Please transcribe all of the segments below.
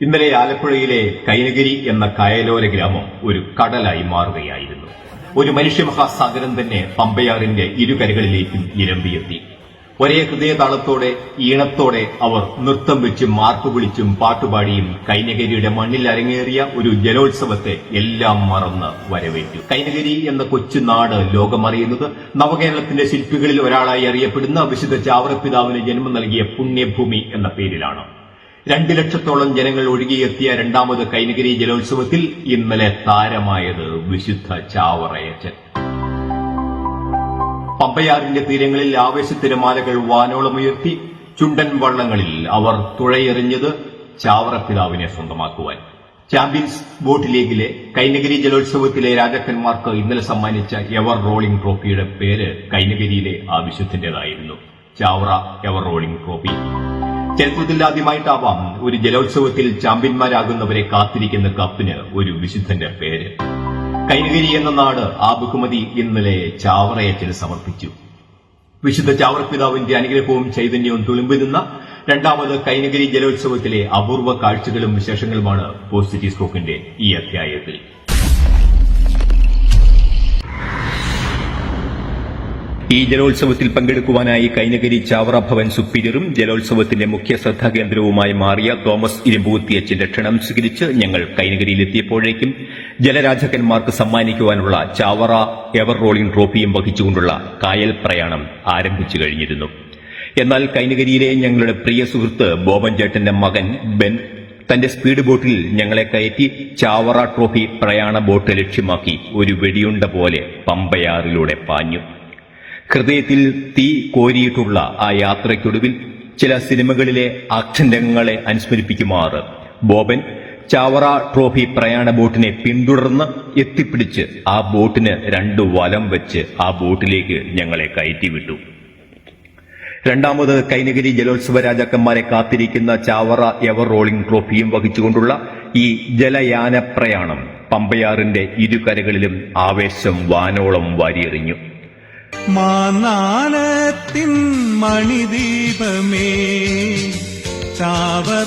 ഇന്നലെ ആലപ്പുഴയിലെ കൈനഗിരി എന്ന കായലോര ഗ്രാമം ഒരു കടലായി മാറുകയായിരുന്നു. ഒരു മനുഷ്യമഹാസാഗരം തന്നെ പമ്പയാറിന്റെ ഇരുകരകളിലേക്കും ഇരമ്പിയെത്തി. ഒരേ ഹൃദയതാളത്തോടെ ഈണത്തോടെ അവർ നൃത്തം വെച്ചും മാർപ്പ് വിളിച്ചും പാട്ടുപാടിയും കൈനഗിരിയുടെ മണ്ണിൽ അരങ്ങേറിയ ഒരു ജലോത്സവത്തെ എല്ലാം മറന്ന് വരവേറ്റു. കൈനഗിരി എന്ന കൊച്ചു നാട് ലോകമറിയുന്നത് നവകേരളത്തിന്റെ ശില്പികളിൽ ഒരാളായി അറിയപ്പെടുന്ന വിശുദ്ധ ചാവറപ്പിതാവിന് ജന്മം നൽകിയ പുണ്യഭൂമി എന്ന പേരിലാണ്. 2 ലക്ഷത്തോളം ജനങ്ങൾ ഒഴുകിയെത്തിയ രണ്ടാമത് കൈനഗിരി ജലോത്സവത്തിൽ ഇന്നലെ താരമായത് വിശുദ്ധ ചാവറയച്ചൻ. പമ്പയാറിന്റെ തീരങ്ങളിൽ ആവേശത്തിരമാലകൾ വാനോളമുയർത്തി. ചുണ്ടൻ വള്ളങ്ങളിൽ അവർ തുഴയെറിഞ്ഞത് ചാവറപ്പിതാവിനെ സ്വന്തമാക്കുവാൻ. ചാമ്പ്യൻസ് ബോട്ട് ലീഗിലെ കൈനഗിരി ജലോത്സവത്തിലെ രാജാക്കന്മാർക്ക് ഇന്നലെ സമ്മാനിച്ച എവർ റോളിംഗ് ട്രോഫിയുടെ പേര് കൈനഗിരിയിലെ ആ വിശുദ്ധന്റേതായിരുന്നു. Chavara ever rolling trophy. ചരിത്രത്തിൽ ആദ്യമായിട്ടാവാം ഒരു ജലോത്സവത്തിൽ ചാമ്പ്യന്മാരാകുന്നവരെ കാത്തിരിക്കുന്ന കപ്പിന് ഒരു വിശുദ്ധന്റെ പേര്. കൈനഗിരി എന്ന നാട് ആ ബഹുമതി ഇന്നലെ ചാവറയച്ചന് സമർപ്പിച്ചു. വിശുദ്ധ ചാവറപ്പിതാവിന്റെ അനുഗ്രഹവും ചൈതന്യവും തുളുമ്പി നിന്ന രണ്ടാമത് കൈനഗിരി ജലോത്സവത്തിലെ അപൂർവ കാഴ്ചകളും വിശേഷങ്ങളുമാണ് പോസിറ്റീവ് സ്ട്രോക്കിന്റെ ഈ അധ്യായത്തിൽ. ഈ ജലോത്സവത്തിൽ പങ്കെടുക്കുവാനായി കൈനഗിരി ചാവറ ഭവൻ സുപ്പീരിയറും ജലോത്സവത്തിന്റെ മുഖ്യ ശ്രദ്ധാകേന്ദ്രവുമായി മാറിയ തോമസ് ഇരുമ്പുകുത്തിയച്ചന്റെ ക്ഷണം സ്വീകരിച്ച് ഞങ്ങൾ കൈനഗിരിയിലെത്തിയപ്പോഴേക്കും ജലരാജാക്കന്മാർക്ക് സമ്മാനിക്കുവാനുള്ള ചാവറ എവർ റോളിംഗ് ട്രോഫിയും വഹിച്ചുകൊണ്ടുള്ള കായൽ പ്രയാണം ആരംഭിച്ചു കഴിഞ്ഞിരുന്നു. എന്നാൽ കൈനഗിരിയിലെ ഞങ്ങളുടെ പ്രിയ സുഹൃത്ത് ബോബൻ ചേട്ടന്റെ മകൻ ബെൻ തന്റെ സ്പീഡ് ബോട്ടിൽ ഞങ്ങളെ കയറ്റി ചാവറ ട്രോഫി പ്രയാണ ബോട്ട് ലക്ഷ്യമാക്കി ഒരു വെടിയുണ്ട പോലെ പമ്പയാറിലൂടെ പാഞ്ഞു. ഹൃദയത്തിൽ തീ കോരിയിട്ടുള്ള ആ യാത്രയ്ക്കൊടുവിൽ ചില സിനിമകളിലെ ആക്ഷൻ രംഗങ്ങളെ അനുസ്മരിപ്പിക്കുമാറ് ബോബൻ ചാവറ ട്രോഫി പ്രയാണ ബോട്ടിനെ പിന്തുടർന്ന് എത്തിപ്പിടിച്ച് ആ ബോട്ടിന് 2 വലം വെച്ച് ആ ബോട്ടിലേക്ക് ഞങ്ങളെ കയറ്റിവിട്ടു. രണ്ടാമത് കൈനഗിരി ജലോത്സവ രാജാക്കന്മാരെ കാത്തിരിക്കുന്ന ചാവറ എവർ റോളിംഗ് ട്രോഫിയും വഹിച്ചുകൊണ്ടുള്ള ഈ ജലയാന പ്രയാണം പമ്പയാറിന്റെ ഇരുകരകളിലും ആവേശം വാനോളം വാരിയെറിഞ്ഞു. മാനാനത്തിൻ മണിദീപമേ ചാവറയച്ചാപിതാവേ,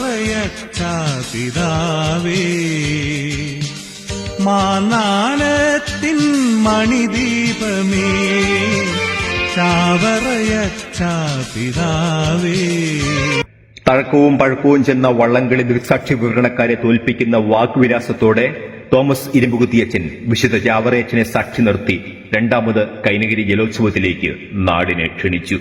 മാനാനത്തിൻ മണിദീപമേ ചാവറയച്ചാപിതാവേ. തഴക്കവും പഴക്കവും ചെന്ന വള്ളംകളി ദൃക്സാക്ഷി വിവരണക്കാരെ തോൽപ്പിക്കുന്ന വാക്കുവിലാസത്തോടെ തോമസ് ഇരുമ്പുകുത്തിയച്ചൻ വിശുദ്ധ ചാവറയച്ചനെ സാക്ഷി നിർത്തി രണ്ടാമത് കൈനഗിരി ജലോത്സവത്തിലേക്ക് നാടിനെ ക്ഷണിച്ചു.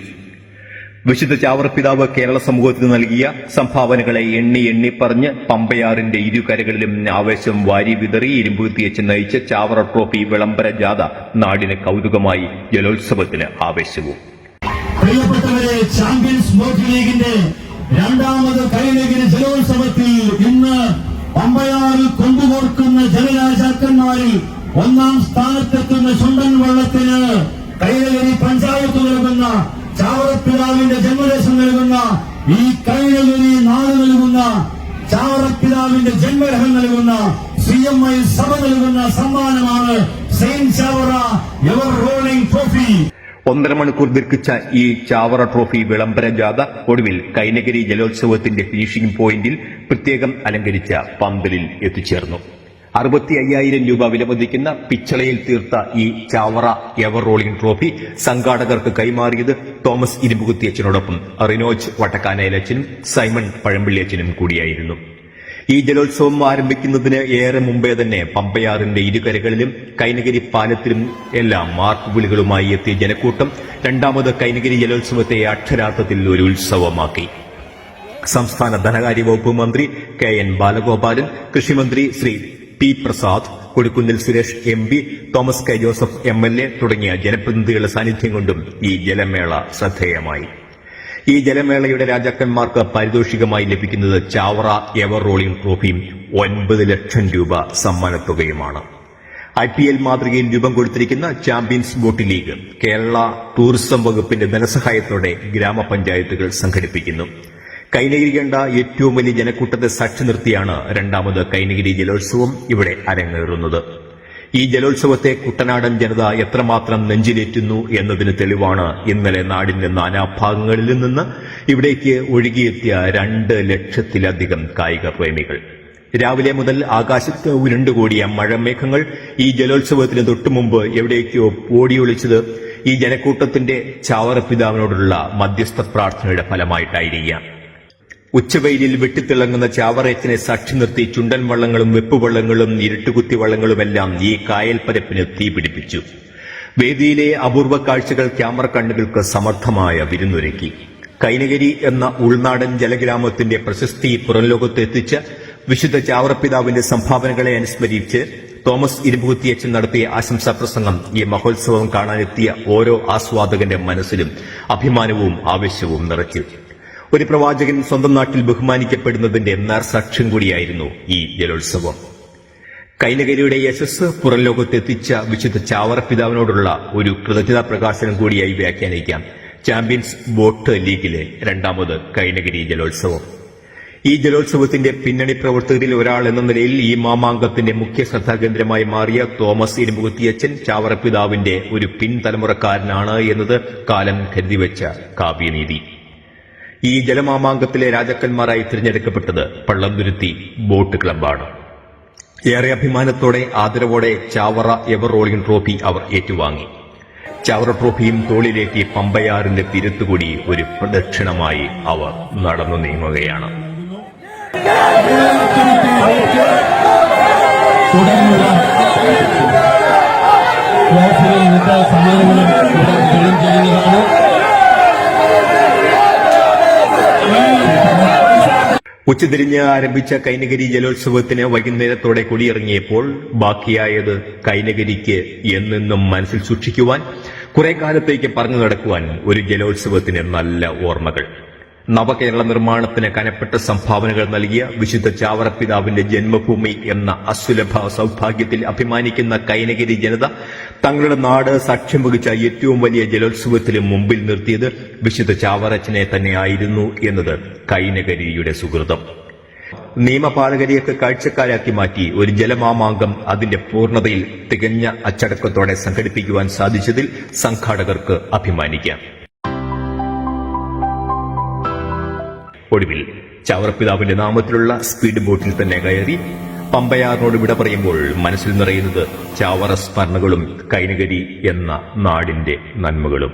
വിശുദ്ധ ചാവറപ്പിതാവ് കേരള സമൂഹത്തിന് നൽകിയ സംഭാവനകളെ എണ്ണി പറഞ്ഞ് പമ്പയാറിന്റെ ഇരുകരകളിലും ആവേശം വാരി വിതറി ഇരുമ്പുകുത്തിയച്ചൻ നയിച്ച ചാവറ ട്രോഫി വിളംബര ജാഥ നാടിന് കൗതുകമായി, ജലോത്സവത്തിന് ആവേശവും. പ്രിയപ്പെട്ടവരെ, ചാമ്പ്യൻസ് ബോട്ട് ലീഗിന്റെ രണ്ടാമത് കൈനഗിരി ജലോത്സവത്തിൽ ഇന്ന് പമ്പയാറിൽ കൊണ്ടുപോർക്കുന്ന ജലരാജാക്കന്മാരിൽ 1ാം സ്ഥാനത്തെത്തുന്ന ചുണ്ടൻ വള്ളത്തിന് കൈനഗിരി പഞ്ചായത്ത് നൽകുന്ന ചാവറപ്പിതാവിന്റെ ജന്മദേശം നൽകുന്ന ഈ കൈനഗിരി നാട് നൽകുന്ന ചാവറപ്പിതാവിന്റെ ജന്മരഹം നൽകുന്ന CMI സഭ നൽകുന്ന സമ്മാനമാണ് Saint Chavara ever rolling trophy. 1.5 മണിക്കൂർ ദീർഘിച്ച ഈ ചാവറ ട്രോഫി വിളംബര ജാഥ ഒടുവിൽ കൈനഗിരി ജലോത്സവത്തിന്റെ ഫിനിഷിംഗ് പോയിന്റിൽ പ്രത്യേകം അലങ്കരിച്ച പന്തലിൽ എത്തിച്ചേർന്നു. 65,000 രൂപ വിലമതിക്കുന്ന പിച്ചളയിൽ തീർത്ത ഈ ചാവറ എവർ റോളിംഗ് ട്രോഫി സംഘാടകർക്ക് കൈമാറിയത് തോമസ് ഇരുമ്പുകുത്തിയച്ചനോടൊപ്പം റിനോജ് വട്ടക്കാനയിലച്ചനും സൈമൺ പഴമ്പിള്ളിയച്ചനും കൂടിയായിരുന്നു. ഈ ജലോത്സവം ആരംഭിക്കുന്നതിന് ഏറെ മുമ്പേ തന്നെ പമ്പയാറിന്റെ ഇരുകരകളിലും കൈനഗിരി പാലത്തിലും എല്ലാം മാർപ്പുവിളികളുമായി എത്തിയ ജനക്കൂട്ടം രണ്ടാമത് കൈനഗിരി ജലോത്സവത്തെ അക്ഷരാർത്ഥത്തിൽ ഒരു ഉത്സവമാക്കി. സംസ്ഥാന ധനകാര്യ വകുപ്പ് മന്ത്രി KN ബാലഗോപാലൻ, കൃഷിമന്ത്രി Shri P Prasad, Kodikunnil Suresh MP, Thomas K Joseph MLA തുടങ്ങിയ ജനപ്രതിനിധികളുടെ സാന്നിധ്യം കൊണ്ടും ഈ ജലമേള ശ്രദ്ധേയമായി. ഈ ജലമേളയുടെ രാജാക്കന്മാർക്ക് പാരിതോഷികമായി ലഭിക്കുന്നത് ചാവറ എവർ റോളിംഗ് ട്രോഫിയും 9 ലക്ഷം രൂപ സമ്മാനത്തുകയുമാണ്. IPL മാതൃകയിൽ രൂപം കൊടുത്തിരിക്കുന്ന champions boat league Kerala tourism വകുപ്പിന്റെ ധനസഹായത്തോടെ ഗ്രാമപഞ്ചായത്തുകൾ സംഘടിപ്പിക്കുന്നു. കൈനഗിരി കണ്ട ഏറ്റവും വലിയ ജനക്കൂട്ടത്തെ സാക്ഷി നിർത്തിയാണ് രണ്ടാമത് കൈനഗിരി ജലോത്സവം ഇവിടെ അരങ്ങേറുന്നത്. ഈ ജലോത്സവത്തെ കുട്ടനാടൻ ജനത എത്രമാത്രം നെഞ്ചിലേറ്റുന്നു എന്നതിന് തെളിവാണ് ഇന്നലെ നാടിന്റെ നാനാഭാഗങ്ങളിൽ നിന്ന് ഇവിടേക്ക് ഒഴുകിയെത്തിയ 2 ലക്ഷത്തിലധികം കായിക പ്രേമികൾ. രാവിലെ മുതൽ ആകാശത്ത് ഉരുണ്ടുകൂടിയ മഴമേഘങ്ങൾ ഈ ജലോത്സവത്തിന് തൊട്ടുമുമ്പ് എവിടേക്കോ ഓടിയൊളിച്ചത് ഈ ജനക്കൂട്ടത്തിന്റെ ചാവറപ്പിതാവിനോടുള്ള മധ്യസ്ഥ പ്രാർത്ഥനയുടെ ഫലമായിട്ടായിരിക്കാം. ഉച്ചവെയിലിൽ വെട്ടിത്തിളങ്ങുന്ന ചാവറയത്തിനെ സാക്ഷി നിർത്തി ചുണ്ടൻ വള്ളങ്ങളും വെപ്പുവള്ളങ്ങളും ഇരുട്ടുകുത്തി വള്ളങ്ങളുമെല്ലാം ഈ കായൽപ്പരപ്പിന് തീപിടിപ്പിച്ചു. വേദിയിലെ അപൂർവ കാഴ്ചകൾ ക്യാമറ കണ്ണുകൾക്ക് സമർത്ഥമായ വിരുന്നൊരുക്കി. കൈനകരി എന്ന ഉൾനാടൻ ജലഗ്രാമത്തിന്റെ പ്രശസ്തി പുറംലോകത്ത് എത്തിച്ച വിശുദ്ധ ചാവറപ്പിതാവിന്റെ സംഭാവനകളെ അനുസ്മരിച്ച് തോമസ് ഇരുമ്പുകുത്തിയച്ചൻ നടത്തിയ ആശംസാ പ്രസംഗം ഈ മഹോത്സവം കാണാനെത്തിയ ഓരോ ആസ്വാദകന്റെ മനസ്സിലും അഭിമാനവും ആവേശവും നിറച്ചു. ഒരു പ്രവാചകൻ സ്വന്തം നാട്ടിൽ ബഹുമാനിക്കപ്പെടുന്നതിന്റെ നേർസാക്ഷ്യം കൂടിയായിരുന്നു ഈ ജലോത്സവം. കൈനകരിയുടെ യശസ് പുറംലോകത്തെത്തിച്ച വിശുദ്ധ ചാവറപ്പിതാവിനോടുള്ള ഒരു കൃതജ്ഞതാ പ്രകാശനം കൂടിയായി വ്യാഖ്യാനിക്കാം ചാമ്പ്യൻസ് ബോട്ട് ലീഗിലെ രണ്ടാമത് കൈനകരി ജലോത്സവം. ഈ ജലോത്സവത്തിന്റെ പിന്നണി പ്രവർത്തകരിൽ ഒരാൾ എന്ന നിലയിൽ ഈ മാമാങ്കത്തിന്റെ മുഖ്യ ശ്രദ്ധാകേന്ദ്രമായി മാറിയ തോമസ് ഇരുമ്പുകുത്തിയച്ചൻ ചാവറപ്പിതാവിന്റെ ഒരു പിൻതലമുറക്കാരനാണ് എന്നത് കാലം കരുതിവെച്ച കാവ്യനീതി. ഈ ജലമാമാങ്കത്തിലെ രാജാക്കന്മാരായി തിരഞ്ഞെടുക്കപ്പെട്ടത് പള്ളംതുരുത്തി ബോട്ട് ക്ലബ്ബാണ്. ഏറെ അഭിമാനത്തോടെ ആദരവോടെ ചാവറ എവർ റോളിംഗ് ട്രോഫി അവർ ഏറ്റുവാങ്ങി. ചാവറ ട്രോഫിയും തോളിലേറ്റി പമ്പയാറിന്റെ തീരത്തുകൂടി ഒരു പ്രദക്ഷിണമായി അവർ നടന്നു നീങ്ങുകയാണ്. ഉച്ചതിരിഞ്ഞ് ആരംഭിച്ച കൈനകരി ജലോത്സവത്തിന് വൈകുന്നേരത്തോടെ കൊടിയിറങ്ങിയപ്പോൾ ബാക്കിയായത് കൈനകരിക്ക് എന്നെന്നും മനസ്സിൽ സൂക്ഷിക്കുവാൻ, കുറെ കാലത്തേക്ക് പറഞ്ഞു നടക്കുവാൻ ഒരു ജലോത്സവത്തിന് നല്ല ഓർമ്മകൾ. നവകേരള നിർമ്മാണത്തിന് കനപ്പെട്ട സംഭാവനകൾ നൽകിയ വിശുദ്ധ ചാവറപ്പിതാവിന്റെ ജന്മഭൂമി എന്ന അസുലഭ സൌഭാഗ്യത്തിൽ അഭിമാനിക്കുന്ന കൈനകരി ജനത തങ്ങളുടെ നാട് സാക്ഷ്യം വഹിച്ച ഏറ്റവും വലിയ ജലോത്സവത്തിന് മുമ്പിൽ നിർത്തിയത് വിശുദ്ധ ചാവറച്ചനെ തന്നെയായിരുന്നു എന്നത് കൈനകരിയുടെ സുഹൃതം. നിയമപാലകരെയൊക്കെ കാഴ്ചക്കാരാക്കി മാറ്റി ഒരു ജലമാമാങ്കം അതിന്റെ പൂർണ്ണതയിൽ തികഞ്ഞ അച്ചടക്കത്തോടെ സംഘടിപ്പിക്കുവാൻ സാധിച്ചതിൽ സംഘാടകർക്ക് അഭിമാനിക്കാം. ഒടുവിൽ ചാവറപ്പിതാവിന്റെ നാമത്തിലുള്ള സ്പീഡ് ബോട്ടിൽ തന്നെ കയറി പമ്പയാറിനോട് വിട പറയുമ്പോൾ മനസ്സിൽ നിറയുന്നത് ചാവറ സ്മരണകളും കൈനകരി എന്ന നാടിന്റെ നന്മകളും.